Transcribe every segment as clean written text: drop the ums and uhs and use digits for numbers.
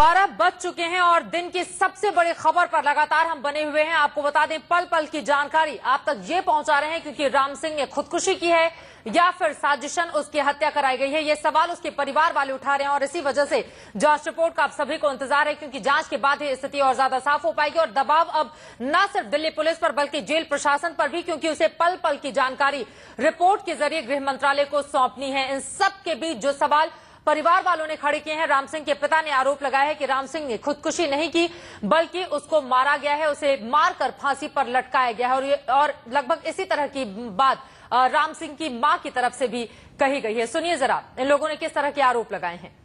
12 बज चुके हैं और दिन की सबसे बड़ी खबर पर लगातार हम बने हुए हैं। आपको बता दें, पल पल की जानकारी आप तक ये पहुंचा रहे हैं, क्योंकि राम सिंह ने खुदकुशी की है या फिर साजिशन उसकी हत्या कराई गई है, ये सवाल उसके परिवार वाले उठा रहे हैं। और इसी वजह से जांच रिपोर्ट का आप सभी को इंतजार है, क्योंकि जांच के बाद ही स्थिति और ज्यादा साफ हो पाएगी। और दबाव अब न सिर्फ दिल्ली पुलिस पर बल्कि जेल प्रशासन पर भी, क्योंकि उसे पल पल की जानकारी रिपोर्ट के जरिए गृह मंत्रालय को सौंपनी है। इन सब के बीच जो सवाल परिवार वालों ने खड़े किए हैं, राम सिंह के पिता ने आरोप लगाया है कि राम सिंह ने खुदकुशी नहीं की बल्कि उसको मारा गया है, उसे मारकर फांसी पर लटकाया गया है। और लगभग इसी तरह की बात राम सिंह की मां की तरफ से भी कही गई है। सुनिए जरा इन लोगों ने किस तरह के आरोप लगाए हैं।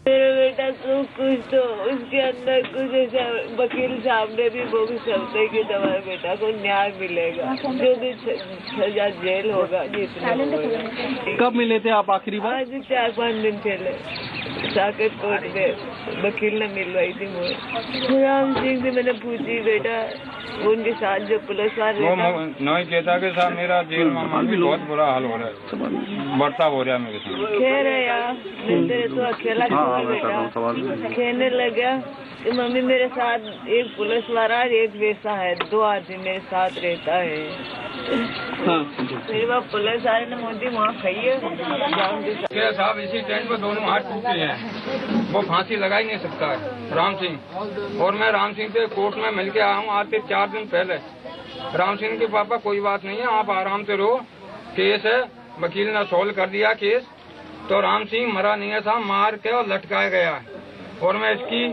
मेरा बेटा तो कुछ तो उसके अंदर कुछ ऐसा, वकील साहब ने भी वो भी समझते कि तुम्हारे बेटा को न्याय मिलेगा, जो भी सजा जेल होगा जितना। कब मिले थे आप आखिरी बार? आज 4-5 दिन पहले साकेत कोर्ट में वकील ने मिलवाई थी मुझे। राम सिंह से मैंने पूछी, बेटा उनके साथ जो पुलिस वाले नहीं कहता कि साहब मेरा जेल में बहुत बुरा हाल हो रहा है, बर्ताव हो रहा है मेरे साथ। खेल है यार, मैं तेरे तो अकेला बेटा खेलने लगा कि मम्मी मेरे साथ एक पुलिस वाला एक वैसा है, 2 आदमी मेरे साथ रहता है। मेरे बाप पुलिस वाले ने मोदी वहाँ खाई है साहब, इसी टेंट पर दोनों हाथ टूटे हैं, वो फांसी लगा ही नहीं सकता है राम सिंह। और मैं राम सिंह से कोर्ट में मिल के आया हूँ आज से 4 दिन पहले। राम सिंह के पापा कोई बात नहीं है, आप आराम से रहो, केस है, वकील ने सोल्व कर दिया केस। तो राम सिंह मरा नहीं है साहब, मार के और लटकाया गया है। और मैं इसकी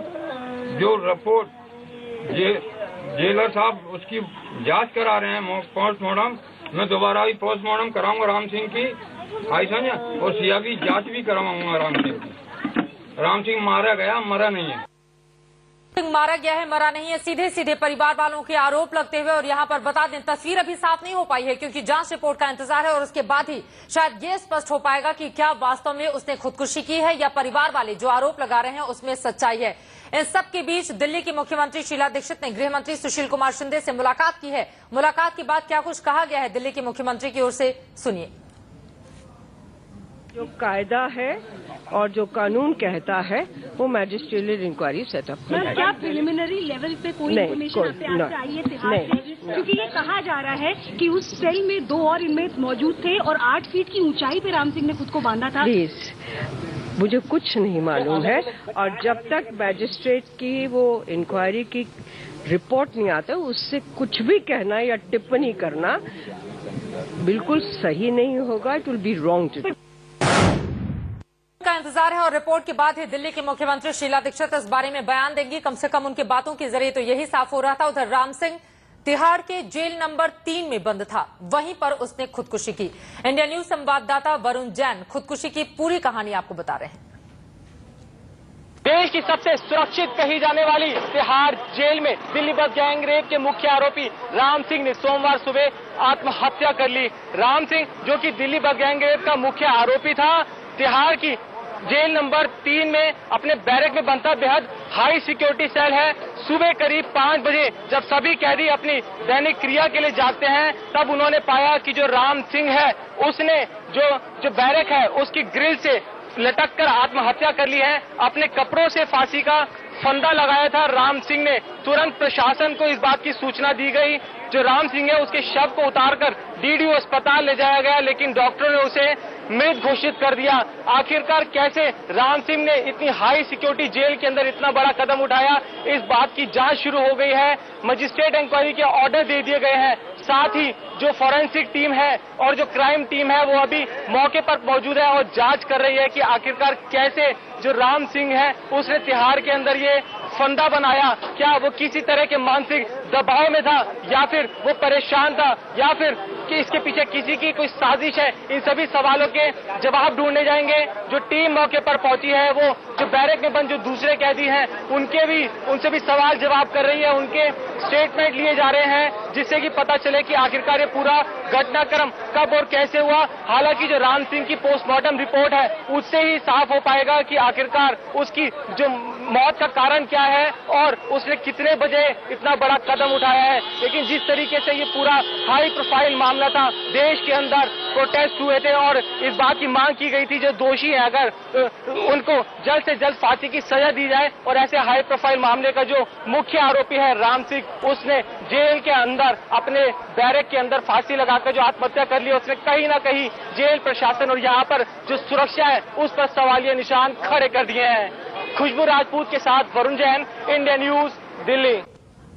जो रिपोर्ट जेलर साहब उसकी जांच करा रहे हैं, पोस्टमार्टम, मैं दोबारा भी पोस्टमार्टम कराऊंगा राम सिंह की, आई समझ, और सिया भी जांच भी करवाऊंगा राम सिंह की। राम सिंह मारा गया, मरा नहीं है। मारा गया है, मरा नहीं है, सीधे सीधे परिवार वालों के आरोप लगते हुए। और यहाँ पर बता दें, तस्वीर अभी साफ नहीं हो पाई है, क्योंकि जांच रिपोर्ट का इंतजार है और उसके बाद ही शायद ये स्पष्ट हो पाएगा कि क्या वास्तव में उसने खुदकुशी की है या परिवार वाले जो आरोप लगा रहे हैं उसमें सच्चाई है। इन सब के बीच दिल्ली की मुख्यमंत्री शीला दीक्षित ने गृह मंत्री सुशील कुमार शिंदे से मुलाकात की है। मुलाकात के बाद क्या कुछ कहा गया है दिल्ली के मुख्यमंत्री की ओर से, सुनिए। जो कायदा है और जो कानून कहता है वो मैजिस्ट्रियल इंक्वायरी सेटअप की है। क्या प्रिलिमिनरी लेवल पे कोई इन्फॉर्मेशन आपसे आई है तिहाड़ से? क्योंकि ये कहा जा रहा है कि उस सेल में 2 और इनमेट मौजूद थे और 8 फीट की ऊंचाई पे राम सिंह ने खुद को बांधा था। प्लीज, मुझे कुछ नहीं मालूम है, और जब तक मैजिस्ट्रेट की वो इंक्वायरी की रिपोर्ट नहीं आता उससे कुछ भी कहना या टिप्पणी करना बिल्कुल सही नहीं होगा। It will be wrong to का इंतजार है और रिपोर्ट के बाद ही दिल्ली के मुख्यमंत्री शीला दीक्षित इस बारे में बयान देंगी। कम से कम उनके बातों के जरिए तो यही साफ हो रहा था। उधर राम सिंह तिहाड़ के जेल नंबर 3 में बंद था, वहीं पर उसने खुदकुशी की। इंडिया न्यूज संवाददाता वरुण जैन खुदकुशी की पूरी कहानी आपको बता रहे हैं। देश की सबसे सुरक्षित कही जाने वाली तिहाड़ जेल में दिल्ली बस गैंग रेप के मुख्य आरोपी राम सिंह ने सोमवार सुबह आत्महत्या कर ली। राम सिंह, जो कि दिल्ली बस गैंग रेप का मुख्य आरोपी था, तिहाड़ की जेल नंबर 3 में अपने बैरक में बंद था। बेहद हाई सिक्योरिटी सेल है। सुबह करीब 5 बजे जब सभी कैदी अपनी दैनिक क्रिया के लिए जागते हैं, तब उन्होंने पाया कि जो राम सिंह है उसने जो बैरक है उसकी ग्रिल से लटक कर आत्महत्या कर ली है। अपने कपड़ों से फांसी का फंदा लगाया था राम सिंह ने। तुरंत प्रशासन को इस बात की सूचना दी गई। जो राम सिंह है उसके शव को उतारकर डीडीओ अस्पताल ले जाया गया, लेकिन डॉक्टरों ने उसे मृत घोषित कर दिया। आखिरकार कैसे राम सिंह ने इतनी हाई सिक्योरिटी जेल के अंदर इतना बड़ा कदम उठाया, इस बात की जांच शुरू हो गई है। मजिस्ट्रेट इंक्वायरी के ऑर्डर दे दिए गए हैं। साथ ही जो फॉरेंसिक टीम है और जो क्राइम टीम है वो अभी मौके पर मौजूद है और जांच कर रही है कि आखिरकार कैसे जो राम सिंह है उसने तिहाड़ के अंदर ये फंदा बनाया। क्या वो किसी तरह के मानसिक दबाव में था, या फिर वो परेशान था, या फिर कि इसके पीछे किसी की कोई साजिश है? इन सभी सवालों के जवाब ढूंढने जाएंगे। जो टीम मौके पर पहुंची है वो जो बैरक में बंद जो दूसरे कैदी हैं उनसे भी सवाल जवाब कर रही है। उनके स्टेटमेंट लिए जा रहे हैं, जिससे कि पता चले कि आखिरकार ये पूरा घटनाक्रम कब और कैसे हुआ। हालांकि जो राम सिंह की पोस्टमार्टम रिपोर्ट है उससे ही साफ हो पाएगा कि आखिरकार उसकी जो मौत का कारण क्या है और उसने कितने बजे इतना बड़ा कदम उठाया है। लेकिन जिस तरीके से ये पूरा हाई प्रोफाइल मामला था, देश के अंदर प्रोटेस्ट हुए थे और इस बात की मांग की गई थी जो दोषी है अगर उनको जल्द से जल्द फांसी की सजा दी जाए। और ऐसे हाई प्रोफाइल मामले का जो मुख्य आरोपी है राम सिंह, उसने जेल के अंदर अपने बैरक के अंदर फांसी लगाकर जो आत्महत्या कर ली, उसने कहीं ना कहीं जेल प्रशासन और यहाँ पर जो सुरक्षा है उस पर सवालिया निशान खड़े कर दिए हैं। खुशबू राजपूत के साथ वरुण जैन, इंडिया न्यूज, दिल्ली।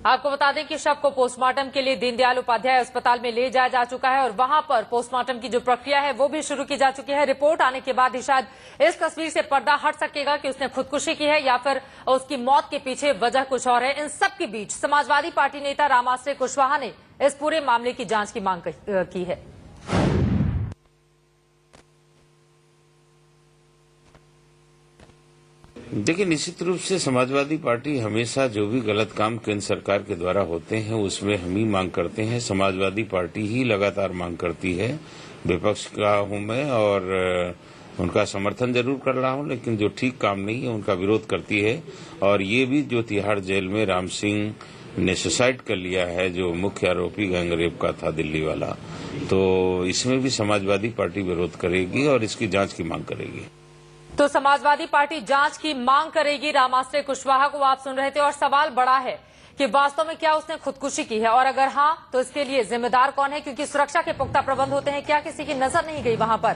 आपको बता दें कि शव को पोस्टमार्टम के लिए दीनदयाल उपाध्याय अस्पताल में ले जाया जा चुका है और वहां पर पोस्टमार्टम की जो प्रक्रिया है वो भी शुरू की जा चुकी है। रिपोर्ट आने के बाद ही शायद इस तस्वीर से पर्दा हट सकेगा कि उसने खुदकुशी की है या फिर उसकी मौत के पीछे वजह कुछ और है। इन सब के बीच समाजवादी पार्टी नेता रामाश्रय कुशवाहा ने इस पूरे मामले की जांच की मांग की है। देखिए, निश्चित रूप से समाजवादी पार्टी हमेशा जो भी गलत काम केंद्र सरकार के द्वारा होते हैं उसमें हम ही मांग करते हैं। समाजवादी पार्टी ही लगातार मांग करती है। विपक्ष का हूं मैं और उनका समर्थन जरूर कर रहा हूं, लेकिन जो ठीक काम नहीं है उनका विरोध करती है। और ये भी जो तिहाड़ जेल में राम सिंह ने सुसाइड कर लिया है, जो मुख्य आरोपी गैंगरेप का था दिल्ली वाला, तो इसमें भी समाजवादी पार्टी विरोध करेगी और इसकी जांच की मांग करेगी। तो समाजवादी पार्टी जांच की मांग करेगी। रामाश्रय कुशवाहा को आप सुन रहे थे और सवाल बड़ा है कि वास्तव में क्या उसने खुदकुशी की है और अगर हां तो इसके लिए जिम्मेदार कौन है, क्योंकि सुरक्षा के पुख्ता प्रबंध होते हैं। क्या किसी की नजर नहीं गई वहां पर?